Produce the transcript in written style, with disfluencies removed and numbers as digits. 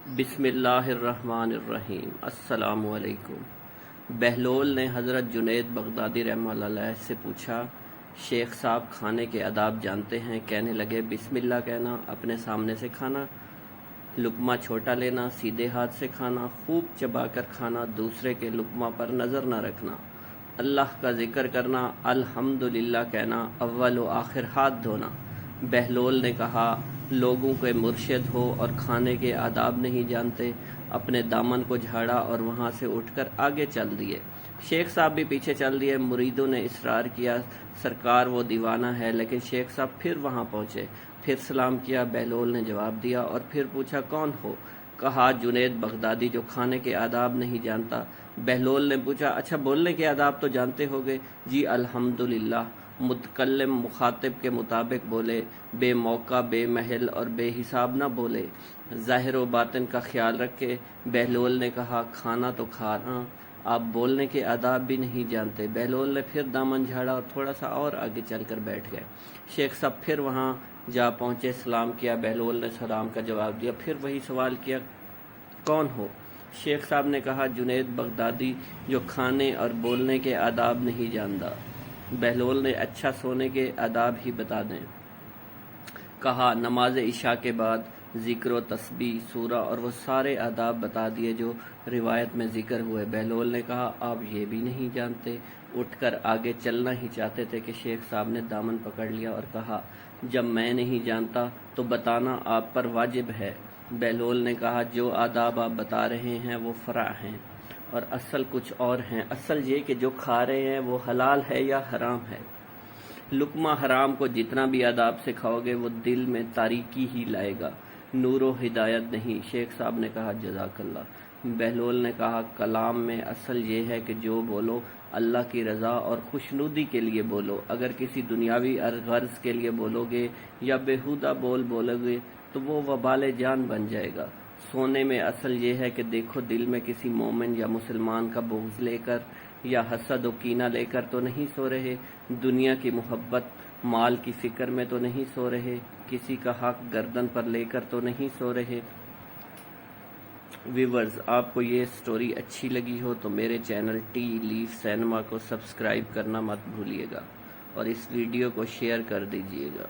بسم اللہ الرحمن الرحیم۔ السلام علیکم۔ بہلول نے حضرت جنید بغدادی رحمہ اللہ علیہ سے پوچھا، شیخ صاحب کھانے کے آداب جانتے ہیں؟ کہنے لگے، بسم اللہ کہنا، اپنے سامنے سے کھانا، لقمہ چھوٹا لینا، سیدھے ہاتھ سے کھانا، خوب چبا کر کھانا، دوسرے کے لقمہ پر نظر نہ رکھنا، اللہ کا ذکر کرنا، الحمدللہ کہنا، اول و آخر ہاتھ دھونا۔ بہلول نے کہا، لوگوں کے مرشد ہو اور کھانے کے آداب نہیں جانتے؟ اپنے دامن کو جھاڑا اور وہاں سے اٹھ کر آگے چل دیے۔ شیخ صاحب بھی پیچھے چل دیے۔ مریدوں نے اصرار کیا، سرکار وہ دیوانہ ہے، لیکن شیخ صاحب پھر وہاں پہنچے، پھر سلام کیا۔ بہلول نے جواب دیا اور پھر پوچھا، کون ہو؟ کہا، جنید بغدادی، جو کھانے کے آداب نہیں جانتا۔ بہلول نے پوچھا، اچھا بولنے کے آداب تو جانتے ہوگے؟ جی الحمدللہ۔ متکلم مخاطب کے مطابق بولے، بے موقع، بے محل اور بے حساب نہ بولے، ظاہر و باطن کا خیال رکھے۔ بہلول نے کہا، کھانا تو کھانا، آپ بولنے کے آداب بھی نہیں جانتے۔ بہلول نے پھر دامن جھاڑا اور تھوڑا سا اور آگے چل کر بیٹھ گئے۔ شیخ صاحب پھر وہاں جا پہنچے، سلام کیا۔ بہلول نے سلام کا جواب دیا، پھر وہی سوال کیا، کون ہو؟ شیخ صاحب نے کہا، جنید بغدادی، جو کھانے اور بولنے کے آداب نہیں جانتا۔ بہلول نے، اچھا سونے کے آداب ہی بتا دیں۔ کہا، نماز عشاء کے بعد ذکر و تسبیح، سورہ اور وہ سارے آداب بتا دیے جو روایت میں ذکر ہوئے۔ بہلول نے کہا، آپ یہ بھی نہیں جانتے؟ اٹھ کر آگے چلنا ہی چاہتے تھے کہ شیخ صاحب نے دامن پکڑ لیا اور کہا، جب میں نہیں جانتا تو بتانا آپ پر واجب ہے۔ بہلول نے کہا، جو آداب آپ بتا رہے ہیں وہ فرع ہیں اور اصل کچھ اور ہیں۔ اصل یہ کہ جو کھا رہے ہیں وہ حلال ہے یا حرام ہے۔ لقمہ حرام کو جتنا بھی آداب سے کھاؤ گے وہ دل میں تاریکی ہی لائے گا، نور و ہدایت نہیں۔ شیخ صاحب نے کہا، جزاک اللہ۔ بہلول نے کہا، کلام میں اصل یہ ہے کہ جو بولو اللہ کی رضا اور خوشنودی کے لیے بولو۔ اگر کسی دنیاوی غرض کے لیے بولو گے یا بیہودہ بولو گے تو وہ وبال جان بن جائے گا۔ سونے میں اصل یہ ہے کہ دیکھو، دل میں کسی مومن یا مسلمان کا بغض لے کر یا حسد و کینہ لے کر تو نہیں سو رہے، دنیا کی محبت، مال کی فکر میں تو نہیں سو رہے، کسی کا حق گردن پر لے کر تو نہیں سو رہے۔ ویورز، آپ کو یہ سٹوری اچھی لگی ہو تو میرے چینل ٹی لیف سینما کو سبسکرائب کرنا مت بھولیے گا اور اس ویڈیو کو شیئر کر دیجیے گا۔